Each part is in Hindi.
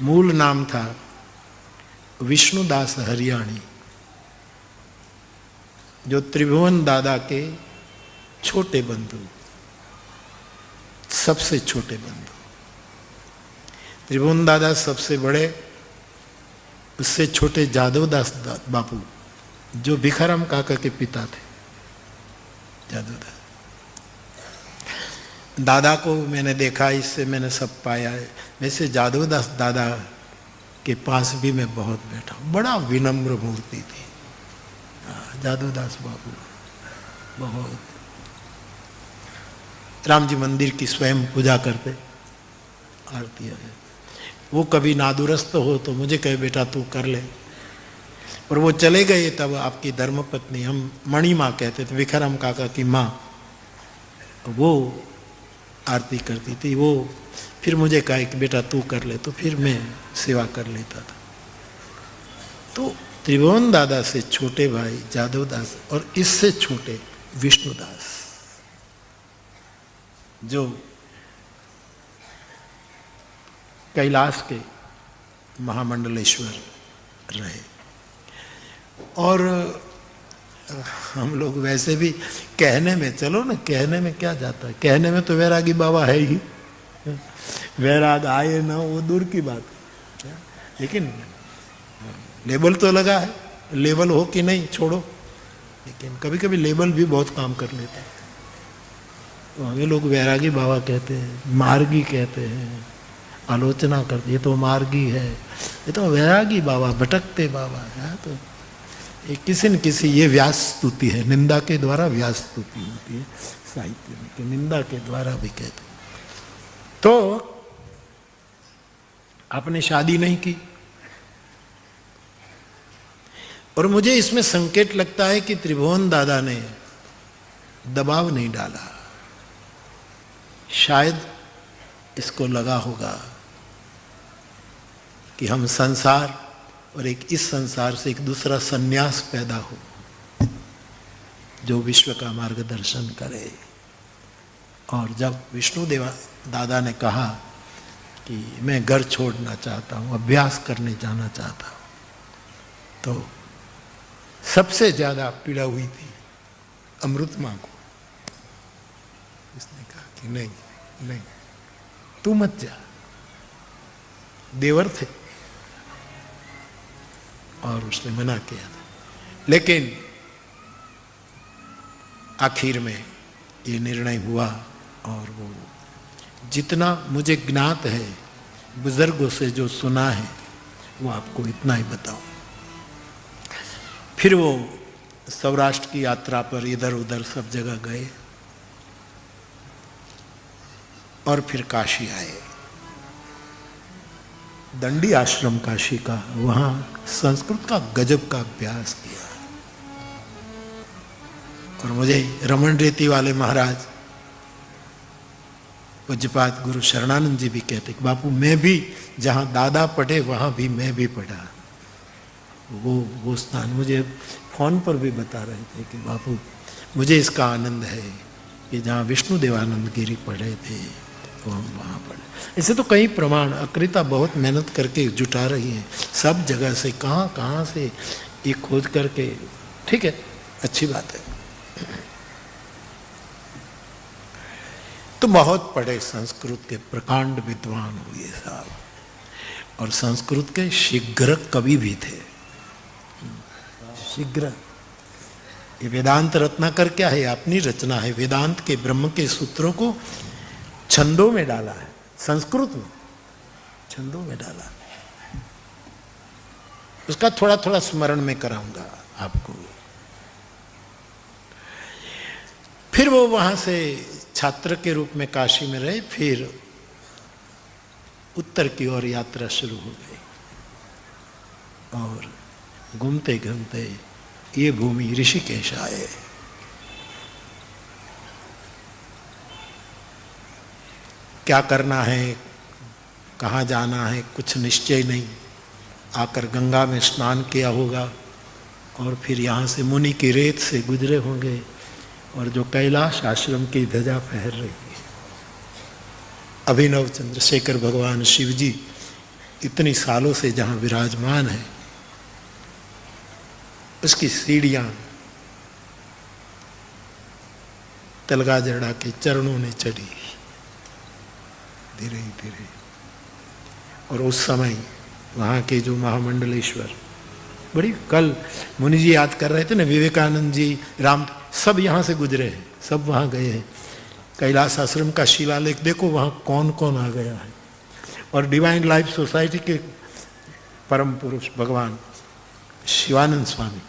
मूल नाम था विष्णुदास हरियाणी, जो त्रिभुवन दादा के छोटे बंधु, सबसे छोटे बंधु। त्रिभुवन दादा सबसे बड़े, उससे छोटे जादवदास बापू, जो भिखाराम काका के पिता थे। जादवदास दादा को मैंने देखा, इससे मैंने सब पाया है। वैसे जादवदास दादा के पास भी मैं बहुत बैठा, बड़ा विनम्र मूर्ति थी जादवदास बापू, बहुत। राम जी मंदिर की स्वयं पूजा करते, आरती है। वो कभी नादुरुस्त हो तो मुझे कहे बेटा तू कर ले, और वो चले गए तब आपकी धर्मपत्नी, हम मणि माँ कहते थे, भिखाराम काका की माँ, वो आरती करती थी। वो फिर मुझे कहा कि बेटा तू कर ले, तो फिर मैं सेवा कर लेता था। तो त्रिभुवन दादा से छोटे भाई जादवदास, और इससे छोटे विष्णुदास, जो कैलाश के महामंडलेश्वर रहे। और हम लोग वैसे भी कहने में, चलो ना, कहने में क्या जाता है, कहने में तो वैरागी बाबा है ही, वैराग आए ना वो दूर की बात, लेकिन लेबल तो लगा है। लेबल हो कि नहीं छोड़ो, लेकिन कभी कभी लेबल भी बहुत काम कर लेता है। तो हमें लोग वैरागी बाबा कहते हैं, मार्गी कहते हैं, आलोचना करते, ये तो मार्गी है, ये तो वैरागी बाबा, भटकते बाबा है। तो ये किसी न किसी, ये व्यास स्तुति है, निंदा के द्वारा व्यास स्तुति होती है साहित्य में, कि निंदा के द्वारा भी कहते। तो आपने शादी नहीं की, और मुझे इसमें संकेत लगता है कि त्रिभुवन दादा ने दबाव नहीं डाला। शायद इसको लगा होगा कि हम संसार और एक इस संसार से एक दूसरा सन्यास पैदा हो, जो विश्व का मार्गदर्शन करे। और जब विष्णुदेवा दादा ने कहा कि मैं घर छोड़ना चाहता हूँ, अभ्यास करने जाना चाहता हूँ, तो सबसे ज्यादा पीड़ा हुई थी अमृत माँ को। इसने कहा कि नहीं नहीं, तू मत जा। देवर थे और उसने मना किया था, लेकिन आखिर में ये निर्णय हुआ। और वो जितना मुझे ज्ञात है, बुजुर्गों से जो सुना है, वो आपको इतना ही बताऊं। फिर वो सौराष्ट्र की यात्रा पर इधर उधर सब जगह गए, और फिर काशी आए, दंडी आश्रम काशी का। वहां संस्कृत का गजब का अभ्यास किया। और मुझे रमन रेती वाले महाराज, पूज्यपाद गुरु शरणानंद जी भी कहते कि बापू, मैं भी जहां दादा पढ़े वहां भी मैं भी पढ़ा। वो स्थान मुझे फोन पर भी बता रहे थे कि बापू, मुझे इसका आनंद है कि जहाँ विष्णु देवानंद गिरी पढ़े थे तो हम वहाँ पढ़े। ऐसे तो कई प्रमाण अकृता बहुत मेहनत करके जुटा रही है, सब जगह से, कहाँ से ये खोज करके। ठीक है, अच्छी बात है। तो बहुत पढ़े, संस्कृत के प्रकांड विद्वान हुए साहब, और संस्कृत के शीघ्र कवि भी थे। शीघ्र, ये वेदांत रत्नाकर क्या है, अपनी रचना है। वेदांत के ब्रह्म के सूत्रों को छंदों में डाला है, संस्कृत में छंदों में डाला। उसका थोड़ा थोड़ा स्मरण में कराऊंगा आपको। फिर वो वहां से छात्र के रूप में काशी में रहे, फिर उत्तर की ओर यात्रा शुरू हो गई। और घूमते घूमते ये भूमि ऋषिकेश आए। क्या करना है, कहाँ जाना है, कुछ निश्चय नहीं। आकर गंगा में स्नान किया होगा, और फिर यहाँ से मुनि की रेत से गुजरे होंगे, और जो कैलाश आश्रम की ध्वजा फहर रही है, अभिनव चंद्रशेखर भगवान शिव जी इतनी सालों से जहां विराजमान है, उसकी सीढ़ियां तलगा जड़ा के चरणों ने चढ़ी धीरे धीरे। और उस समय वहां के जो महामंडलेश्वर, बड़ी कल मुनि जी याद कर रहे थे ना, विवेकानंद जी, राम, सब यहां से गुजरे हैं, सब वहां गए हैं। कैलाश आश्रम का शिलालेख देखो, वहां कौन कौन आ गया है। और डिवाइन लाइफ सोसाइटी के परम पुरुष भगवान शिवानंद स्वामी,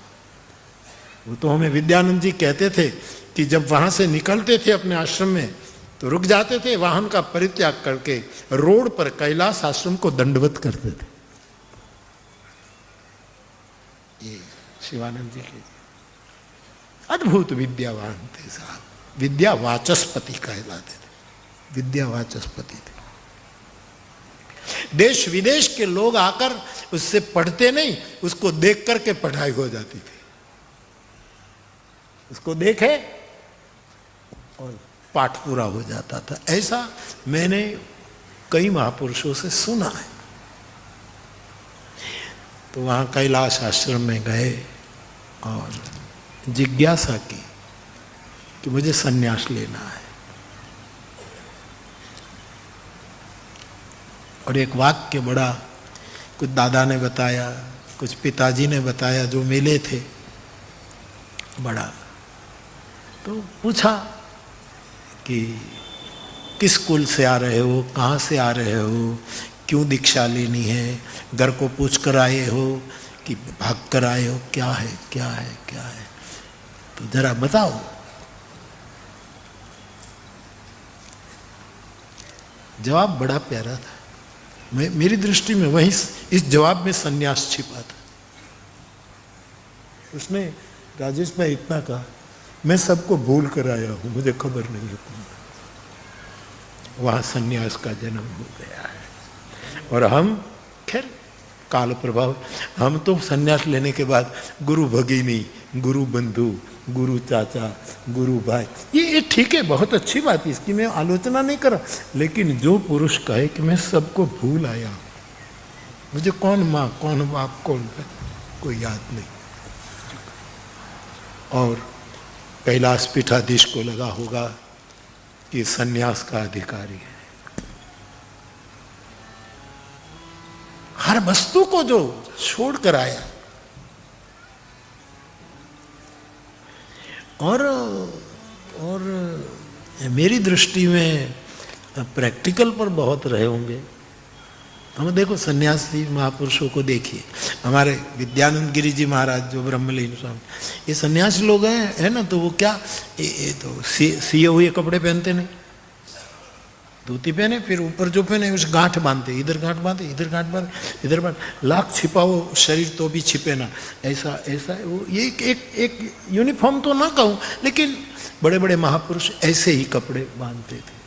वो तो हमें विद्यानंद जी कहते थे कि जब वहां से निकलते थे अपने आश्रम में तो रुक जाते थे, वाहन का परित्याग करके रोड पर कैलाश आश्रम को दंडवत करते थे। ये शिवानंद जी के अद्भुत विद्यावान थे साहब, विद्या वाचस्पति कहलाते थे, विद्या वाचस्पति थे। देश विदेश के लोग आकर उससे पढ़ते नहीं, उसको देख करके पढ़ाई हो जाती थी। उसको देखे और पाठ पूरा हो जाता था। ऐसा मैंने कई महापुरुषों से सुना है। तो वहां कैलाश आश्रम में गए और जिज्ञासा की कि मुझे संन्यास लेना है। और एक वाक्य बड़ा, कुछ दादा ने बताया, कुछ पिताजी ने बताया, जो मिले थे, बड़ा। तो पूछा कि किस कुल से आ रहे हो, कहाँ से आ रहे हो, क्यों दीक्षा लेनी है, घर को पूछ कर आए हो कि भाग कर आए हो, क्या है क्या है क्या है, तो जरा बताओ। जवाब बड़ा प्यारा था। मेरी दृष्टि में वहीं इस जवाब में संन्यास छिपा था। उसने, राजेश भाई इतना कहा, मैं सबको भूल कर आया हूं, मुझे खबर नहीं है। वहां संन्यास का जन्म हो गया है। और हम, खैर काल प्रभाव, हम तो संन्यास लेने के बाद गुरु भगिनी, गुरु बंधु, गुरु चाचा, गुरु भाई, ये ठीक है, बहुत अच्छी बात है, इसकी मैं आलोचना नहीं कर रहा। लेकिन जो पुरुष कहे कि मैं सबको भूल आया, मुझे कौन माँ, कौन बाप, कौन कोई याद नहीं। और कैलाश पीठाधीश को लगा होगा कि संन्यास का अधिकारी है। हर वस्तु को जो छोड़ कर आया। और मेरी दृष्टि में प्रैक्टिकल पर बहुत रहे होंगे। हम देखो सन्यासी महापुरुषों को देखिए, हमारे विद्यानंद गिरी जी महाराज जो ब्रह्मलीन स्वामी, ये सन्यासी लोग हैं, है ना, तो वो क्या, ये तो सिए हुए कपड़े पहनते नहीं, धोती पहने, फिर ऊपर जो पहने उस गांठ बांधते, इधर गांठ बांधे, इधर गांठ बांधे, इधर बांध, लाख छिपाओ शरीर तो भी छिपे ना, ऐसा ऐसा वो, ये एक यूनिफॉर्म तो ना कहूँ, लेकिन बड़े बड़े महापुरुष ऐसे ही कपड़े बांधते थे।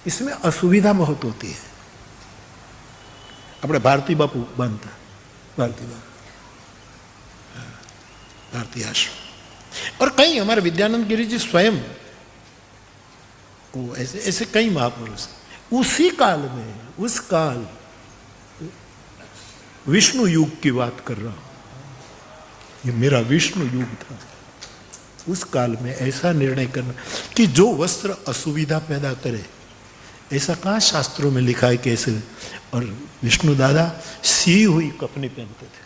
इसमें असुविधा बहुत होती है। अपने भारती बापू बांधता, भारती बापू, भारतीय आश्रम, और कई हमारे विद्यानंद गिरी जी स्वयं को ऐसे ऐसे कई महापुरुष। उसी काल में, उस काल विष्णु युग की बात कर रहा हूं, ये मेरा विष्णु युग था। उस काल में ऐसा निर्णय करना कि जो वस्त्र असुविधा पैदा करे, ऐसा कहाँ शास्त्रों में लिखा है कैसे। और विष्णु दादा सी हुई कपड़े पहनते थे,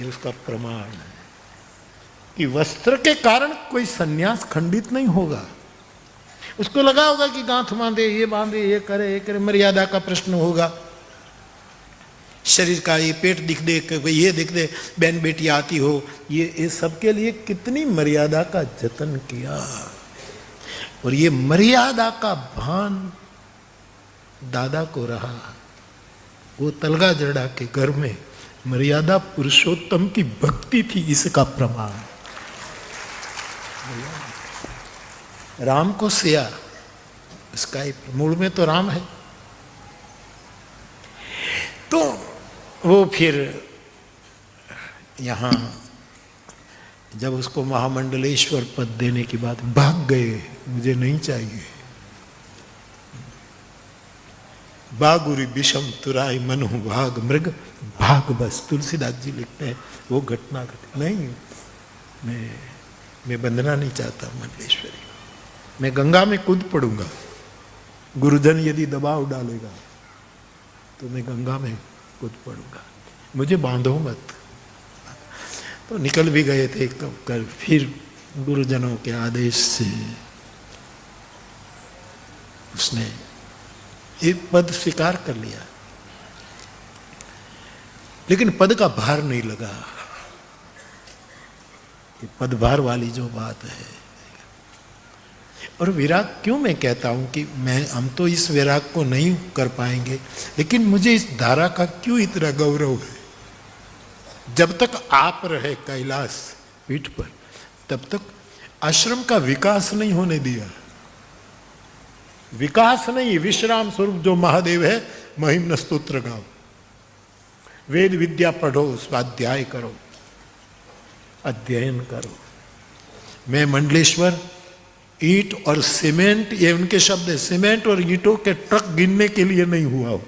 ये उसका प्रमाण है कि वस्त्र के कारण कोई सन्यास खंडित नहीं होगा। उसको लगा होगा कि गांठ बांधे, ये बांधे, ये करे, मर्यादा का प्रश्न होगा। शरीर का ये पेट दिख दे, ये दिख दे, बहन बेटी आती हो, ये सबके लिए कितनी मर्यादा का जतन किया। और ये मर्यादा का भान दादा को रहा। वो तलगा जड़ा के घर में मर्यादा पुरुषोत्तम की भक्ति थी, इसका प्रमाण। राम को सिया, इसका मूल में तो राम है। तो वो फिर यहां जब उसको महामंडलेश्वर पद देने की बात, भाग गए, मुझे नहीं चाहिए। बागुरी विषम तुराई मनु भाग मृग भाग बस। तुलसीदास जी लिखते हैं वो घटना घटी नहीं। मैं बंधना नहीं चाहता मंडलेश्वरी, मैं गंगा में कूद पड़ूंगा। गुरुजन यदि दबाव डालेगा तो मैं गंगा में कूद पड़ूंगा, मुझे बांधो मत। तो निकल भी गए थे कर, फिर गुरुजनों के आदेश से उसने एक पद स्वीकार कर लिया, लेकिन पद का भार नहीं लगा। ये पदभार वाली जो बात है। और विराग क्यों मैं कहता हूं कि हम तो इस विराग को नहीं कर पाएंगे, लेकिन मुझे इस धारा का क्यों इतना गौरव है। जब तक आप रहे कैलाश पीठ पर, तब तक आश्रम का विकास नहीं होने दिया। विकास नहीं, विश्राम स्वरूप जो महादेव है, महिम्न स्तोत्र गाओ, वेद विद्या पढ़ो, स्वाध्याय करो, अध्ययन करो। मैं मंडलेश्वर ईंट और सीमेंट, ये उनके शब्द है, सीमेंट और ईंटों के ट्रक गिनने के लिए नहीं हुआ हूं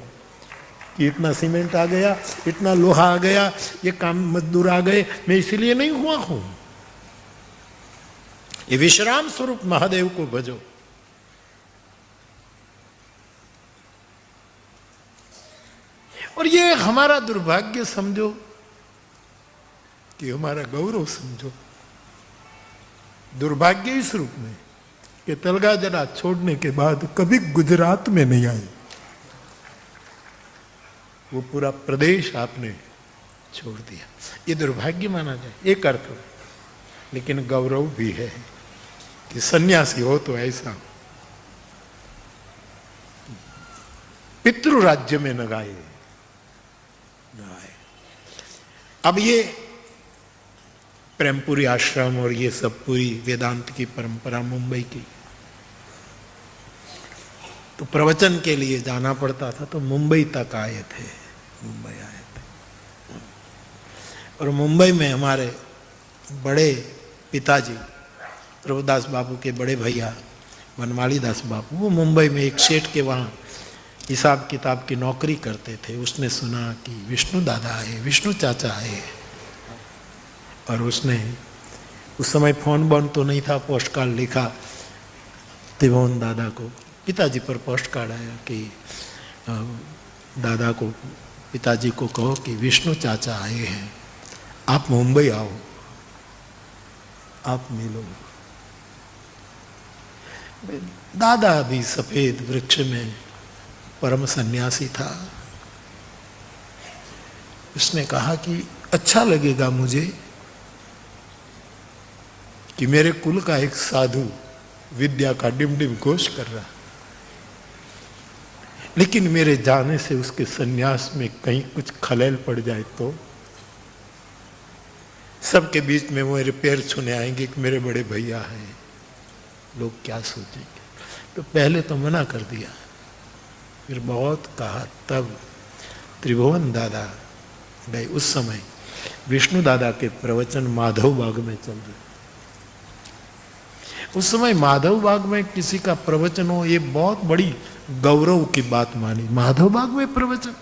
कि इतना सीमेंट आ गया, इतना लोहा आ गया, ये काम मजदूर आ गए, मैं इसीलिए नहीं हुआ हूं। ये विश्राम स्वरूप महादेव को भजो। और ये हमारा दुर्भाग्य समझो कि हमारा गौरव समझो। दुर्भाग्य इस रूप में कि तलगा जला छोड़ने के बाद कभी गुजरात में नहीं आई। वो पूरा प्रदेश आपने छोड़ दिया, ये दुर्भाग्य माना जाए, एक अर्थ हो। लेकिन गौरव भी है कि सन्यासी हो तो ऐसा पितृ राज्य में न गाए। अब ये प्रेमपुरी आश्रम और ये सब पूरी वेदांत की परंपरा मुंबई की, तो प्रवचन के लिए जाना पड़ता था, तो मुंबई तक आए थे, मुंबई आए थे। और मुंबई में हमारे बड़े पिताजी प्रभुदास बाबू के बड़े भैया बनमाली दास बाबू, वो मुंबई में एक सेठ के वहाँ हिसाब किताब की नौकरी करते थे। उसने सुना कि विष्णु दादा आए, विष्णु चाचा आए, और उसने उस समय फोन बॉन तो नहीं था, पोस्ट कार्ड लिखा त्रिभुवन दादा को, पिताजी पर पोस्ट कार्ड आया कि दादा को, पिताजी को कहो कि विष्णु चाचा आए हैं, आप मुंबई आओ, आप मिलो। दादा भी सफेद वृक्ष में परम सन्यासी था। उसने कहा कि अच्छा लगेगा मुझे कि मेरे कुल का एक साधु विद्या का डिम डिम घोष कर रहा, लेकिन मेरे जाने से उसके सन्यास में कहीं कुछ खलेल पड़ जाए तो सबके बीच में वो मेरे पैर छूने आएंगे कि मेरे बड़े भैया हैं, लोग क्या सोचेंगे। तो पहले तो मना कर दिया, फिर बहुत कहा, तब त्रिभुवन दादा गए। उस समय विष्णु दादा के प्रवचन माधव बाग में चल रहे। उस समय माधव बाग में किसी का प्रवचन हो, ये बहुत बड़ी गौरव की बात मानी। माधव बाग में प्रवचन,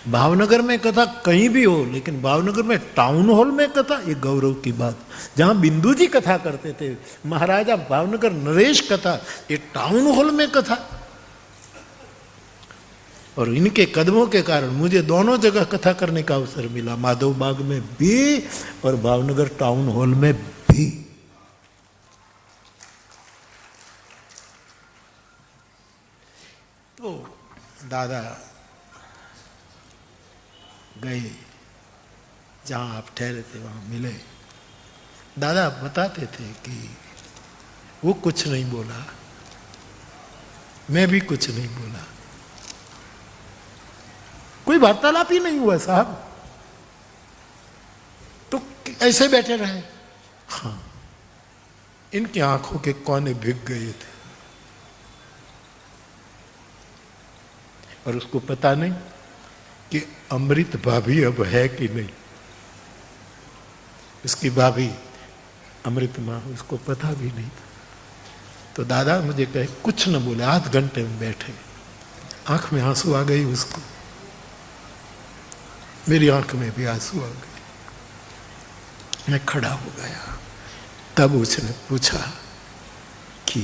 भावनगर में कथा कहीं भी हो, लेकिन भावनगर में टाउन हॉल में कथा, ये गौरव की बात। जहां बिंदु जी कथा करते थे, महाराजा भावनगर नरेश कथा, ये टाउन हॉल में कथा। और इनके कदमों के कारण मुझे दोनों जगह कथा करने का अवसर मिला, माधव बाग में भी और भावनगर टाउन हॉल में भी। तो दादा गए, जहां आप ठहरे थे वहां मिले। दादा बताते थे कि वो कुछ नहीं बोला, मैं भी कुछ नहीं बोला, कोई वार्तालाप ही नहीं हुआ साहब, तो ऐसे बैठे रहे। हाँ, इनकी आंखों के कोने भीग गए थे, और उसको पता नहीं कि अमृत भाभी अब है कि नहीं। उसकी भाभी अमृत माँ, उसको पता भी नहीं था। तो दादा मुझे कहे, कुछ न बोले, आध घंटे में बैठे, आंख में आंसू आ गई उसको, मेरी आंख में भी आंसू आ गए। मैं खड़ा हो गया। तब उसने पूछा कि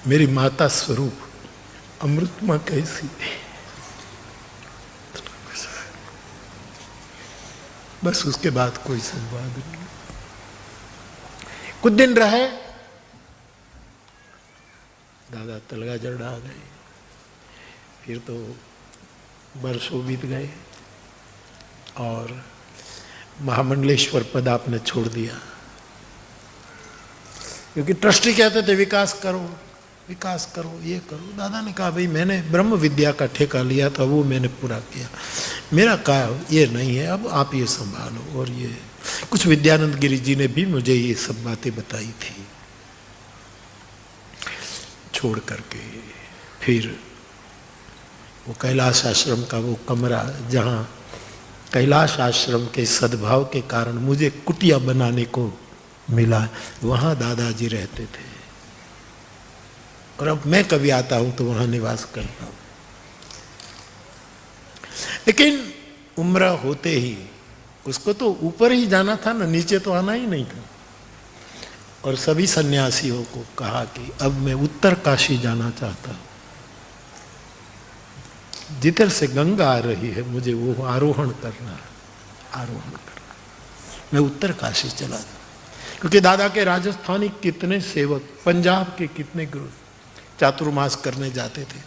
मेरी माता स्वरूप अमृतमा कैसी? बस उसके बाद कोई संवाद नहीं। कुछ दिन रहे, दादा तलगाजड़ आ गए। फिर तो वर्षों बीत गए और महामंडलेश्वर पद आपने छोड़ दिया, क्योंकि ट्रस्टी कहते थे विकास करो, विकास करो, ये करो। दादा ने कहा भाई मैंने ब्रह्म विद्या का ठेका लिया था, वो मैंने पूरा किया, मेरा काम ये नहीं है, अब आप ये संभालो। और ये कुछ विद्यानंद गिरी जी ने भी मुझे ये सब बातें बताई थी। छोड़ करके फिर वो कैलाश आश्रम का वो कमरा, जहाँ कैलाश आश्रम के सद्भाव के कारण मुझे कुटिया बनाने को मिला, वहाँ दादाजी रहते थे। और अब मैं कभी आता हूं तो वहां निवास करता हूं। लेकिन उम्र होते ही उसको तो ऊपर ही जाना था ना, नीचे तो आना ही नहीं था। और सभी सन्यासियों को कहा कि अब मैं उत्तर काशी जाना चाहता हूं, जिधर से गंगा आ रही है मुझे वो आरोहण करना है, आरोहण करना। मैं उत्तर काशी चला जाऊं, क्योंकि दादा के राजस्थानी कितने सेवक, पंजाब के कितने गुरु चातुर्मास करने जाते थे।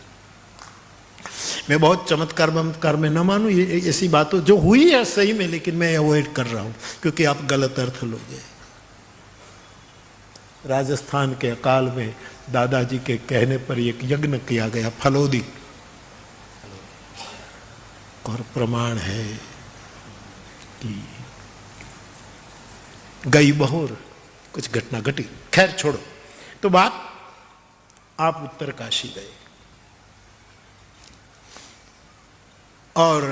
मैं बहुत चमत्कार में न मानूं, ये ऐसी बातों जो हुई है सही में, लेकिन मैं अवॉइड कर रहा हूं क्योंकि आप गलत अर्थ लोगे। राजस्थान के अकाल में दादाजी के कहने पर एक यज्ञ किया गया, फलोदी, और प्रमाण है कि गई बहोर कुछ घटना घटी। खैर छोड़ो, तो बात आप उत्तर काशी गए और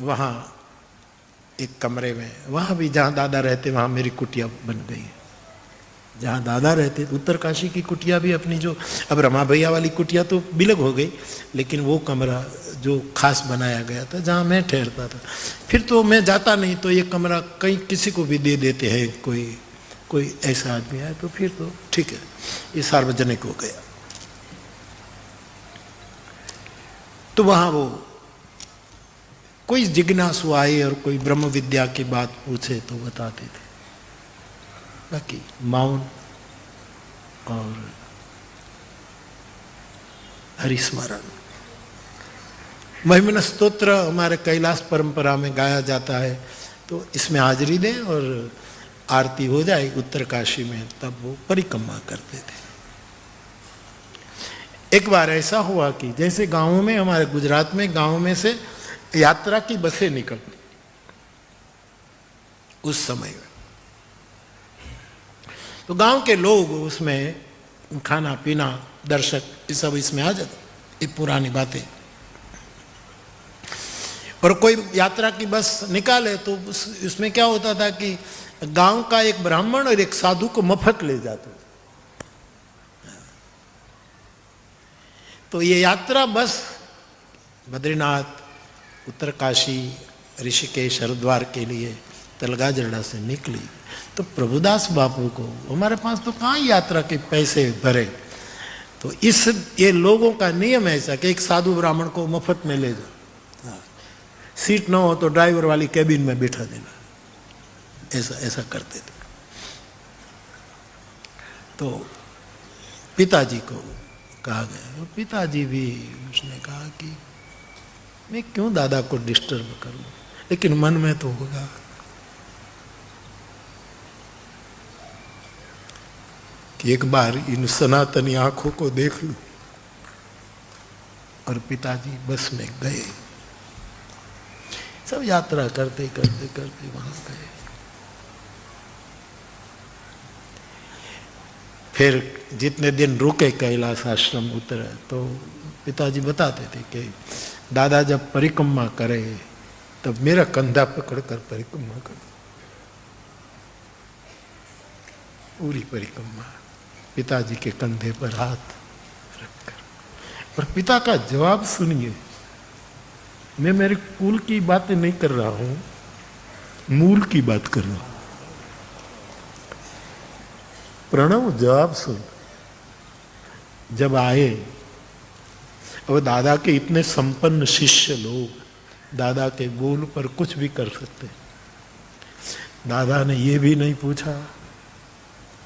वहां एक कमरे में, वहां भी जहां दादा रहते वहां मेरी कुटिया बन गई। जहां दादा रहते उत्तर काशी की कुटिया भी अपनी, जो अब रमा भैया वाली कुटिया तो बिलग हो गई, लेकिन वो कमरा जो खास बनाया गया था जहां मैं ठहरता था। फिर तो मैं जाता नहीं, तो ये कमरा कहीं किसी को भी दे देते हैं, कोई ऐसा आदमी आए तो फिर तो ठीक है, ये सार्वजनिक हो गया। तो वहां वो कोई जिज्ञासु आए और कोई ब्रह्म विद्या की बात पूछे तो बताते थे। बाकी मौन और हरिस्मरण। महिमन स्तोत्र हमारे कैलाश परंपरा में गाया जाता है, तो इसमें हाजिरी दें और आरती हो जाए उत्तर काशी में, तब वो परिक्रमा करते थे। एक बार ऐसा हुआ कि जैसे गांवों में, हमारे गुजरात में गांव में से यात्रा की बसें निकलती उस समय में, तो गांव के लोग उसमें खाना पीना, दर्शक, ये सब इसमें आ जाता, ये पुरानी बातें। और कोई यात्रा की बस निकाले तो उसमें क्या होता था कि गांव का एक ब्राह्मण और एक साधु को मफत ले जाते। तो ये यात्रा बस बद्रीनाथ, उत्तरकाशी, ऋषिकेश, हरिद्वार के लिए तलगाजड़ा से निकली। तो प्रभुदास बापू को, हमारे पास तो कहाँ यात्रा के पैसे भरे, तो ये लोगों का नियम ऐसा कि एक साधु ब्राह्मण को मुफ्त में ले जाओ, सीट ना हो तो ड्राइवर वाली कैबिन में बिठा देना, ऐसा करते थे। तो पिताजी को कहा गया, पिताजी भी, उसने कहा कि मैं क्यों दादा को डिस्टर्ब करूं, लेकिन मन में तो होगा। कि एक बार इन सनातनी आंखों को देख लूं। और पिताजी बस में गए, सब यात्रा करते करते करते वहां गए। फिर जितने दिन रुके कैलाश आश्रम उतरे, तो पिताजी बताते थे कि दादा जब परिक्रमा करे तब मेरा कंधा पकड़कर परिक्रमा कर, पूरी परिक्रमा। पिताजी के कंधे पर हाथ रखकर। और पिता का जवाब सुनिए। मैं मेरे कुल की बातें नहीं कर रहा हूं, मूल की बात कर रहा हूं। प्रणव जवाब सुन। जब आए, और दादा के इतने संपन्न शिष्य लोग दादा के बोल पर कुछ भी कर सकते। दादा ने ये भी नहीं पूछा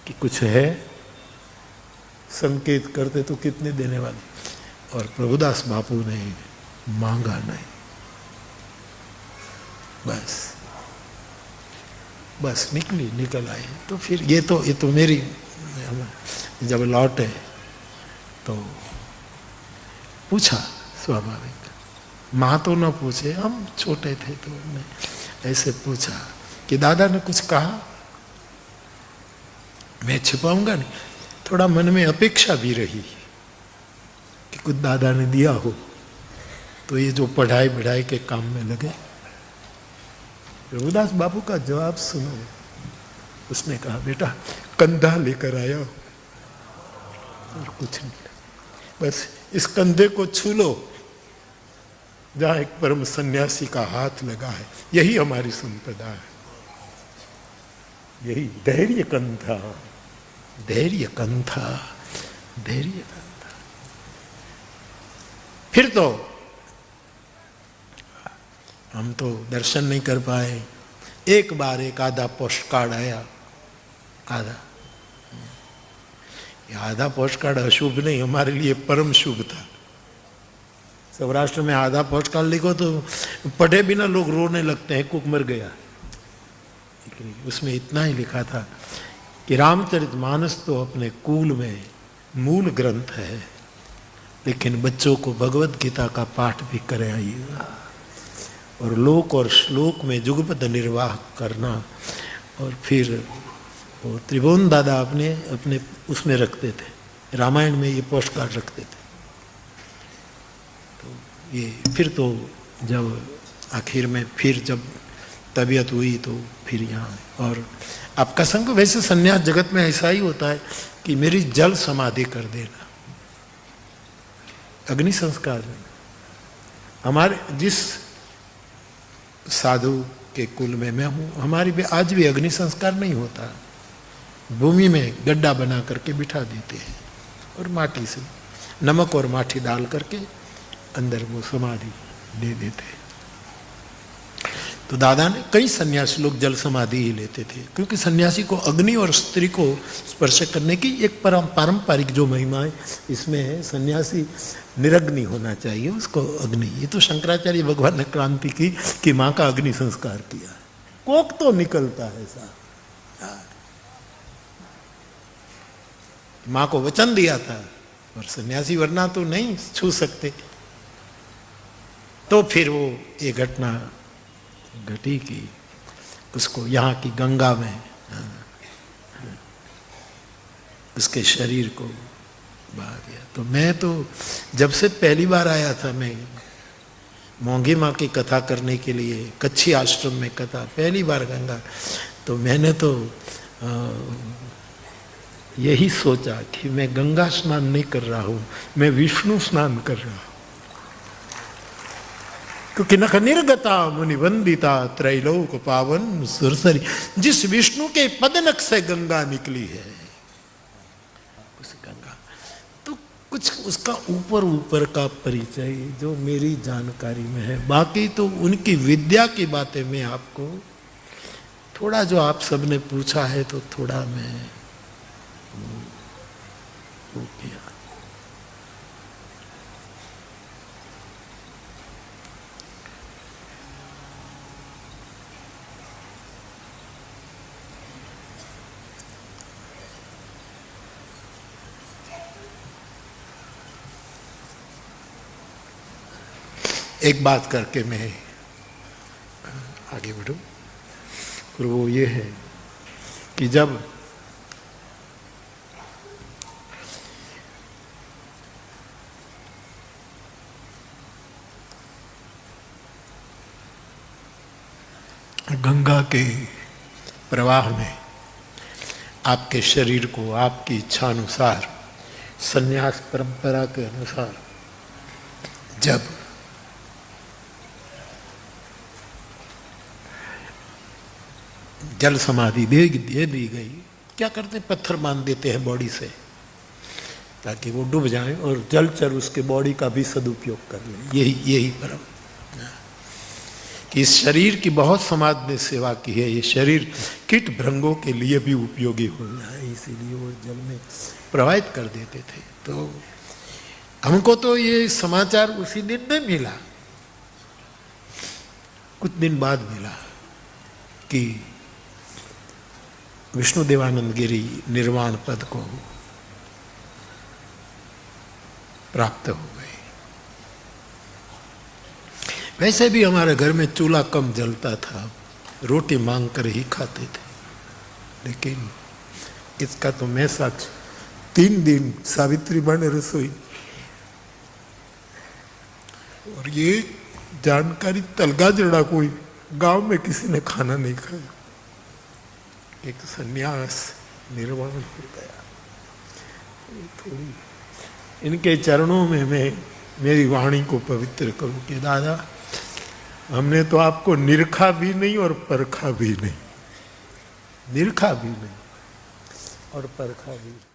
कि कुछ है, संकेत करते तो कितने देने वाले। और प्रभुदास बापू ने मांगा नहीं। बस निकल आए। तो फिर ये तो मेरी, जब लौटे तो पूछा, स्वाभाविक। माँ तो न पूछे, हम छोटे थे तो हमने ऐसे पूछा कि दादा ने कुछ कहा। मैं छिपाऊंगा नहीं, थोड़ा मन में अपेक्षा भी रही कि कुछ दादा ने दिया हो तो ये जो पढ़ाई बढ़ाई के काम में लगे। प्रभुदास बापू का जवाब सुनो। उसने कहा, बेटा कंधा लेकर आया हो, और कुछ नहीं, बस इस कंधे को छू लो जहां एक परम सन्यासी का हाथ लगा है। यही हमारी संप्रदा है, यही धैर्य कंधा, धैर्य कंधा, धैर्य कंधा। फिर तो हम तो दर्शन नहीं कर पाए। एक बार एक आधा पोस्ट कार्ड आया, आधा पोस्ट कार्ड अशुभ नहीं, हमारे लिए परम शुभ था। सौराष्ट्र में आधा पोस्ट कार्ड लिखो तो पढ़े बिना लोग रोने लगते हैं, कुक मर गया। उसमें इतना ही लिखा था कि रामचरितमानस तो अपने कुल में मूल ग्रंथ है, लेकिन बच्चों को भगवत गीता का पाठ भी कराइएगा, और लोक और श्लोक में जुगपद निर्वाह करना। और फिर वो त्रिभुवन दादा अपने उसमें रखते थे, रामायण में ये पोस्ट कार्ड रखते थे। तो ये फिर तो जब आखिर में फिर जब तबीयत हुई तो फिर यहाँ। और आपका संग वैसे संन्यास जगत में ऐसा ही होता है कि मेरी जल समाधि कर देना, अग्नि संस्कार में। हमारे जिस साधु के कुल में मैं हूँ, हमारी भी आज भी अग्नि संस्कार नहीं होता। भूमि में गड्ढा बना करके बिठा देते हैं और माटी से नमक और माटी डाल करके अंदर वो समाधि दे देते हैं। तो दादा ने, कई सन्यासी लोग जल समाधि ही लेते थे, क्योंकि सन्यासी को अग्नि और स्त्री को स्पर्श करने की एक पारंपरिक जो महिमा है इसमें है। सन्यासी निरग्नि होना चाहिए, उसको अग्नि। ये तो शंकराचार्य भगवान ने क्रांति की कि माँ का अग्नि संस्कार किया। कोक तो निकलता है साहब, माँ को वचन दिया था, और सन्यासी वरना तो नहीं छू सकते। तो फिर वो ये घटना घटी कि उसको यहाँ की गंगा में उसके शरीर को बहा दिया। तो मैं तो जब से पहली बार आया था, मैं मोंगी माँ की कथा करने के लिए कच्छी आश्रम में कथा, पहली बार गंगा, तो मैंने तो यही सोचा कि मैं गंगा स्नान नहीं कर रहा हूँ, मैं विष्णु स्नान कर रहा हूँ। क्योंकि नख निर्गता मुनि वंदिता त्रैलोक पावन सुरसरी, जिस विष्णु के पदनख से गंगा निकली है, उस गंगा। तो कुछ उसका ऊपर का परिचय जो मेरी जानकारी में है, बाकी तो उनकी विद्या की बातें मैं आपको थोड़ा, जो आप सबने पूछा है तो थोड़ा मैं वो किया। एक बात करके मैं आगे बढ़ूं, और वो ये है कि जब गंगा के प्रवाह में आपके शरीर को आपकी इच्छा अनुसार, संन्यास परंपरा के अनुसार जब जल समाधि दे दी गई, क्या करते हैं, पत्थर बांध देते हैं बॉडी से ताकि वो डूब जाए और जलचर उसके बॉडी का भी सदुपयोग कर ले। यही परम कि इस शरीर की बहुत समाज ने सेवा की है। ये शरीर कीट भृंगों के लिए भी उपयोगी हो जाए, इसीलिए वो जल में प्रवाहित कर देते थे। तो हमको तो ये समाचार उसी दिन नहीं मिला, कुछ दिन बाद मिला कि विष्णुदेवानंद गिरी निर्वाण पद को प्राप्त हो गए। वैसे भी हमारे घर में चूल्हा कम जलता था, रोटी मांग कर ही खाते थे, लेकिन इसका तो मैं सच 3 दिन सावित्री बने रसोई, और ये जानकारी तलगा जड़ा कोई गांव में किसी ने खाना नहीं खाया। एक सन्यास निर्वाण हो गया। थोड़ी इनके चरणों में मैं मेरी वाणी को पवित्र करूं कि दादा, हमने तो आपको निरखा भी नहीं और परखा भी नहीं, निरखा भी नहीं और परखा भी नहीं।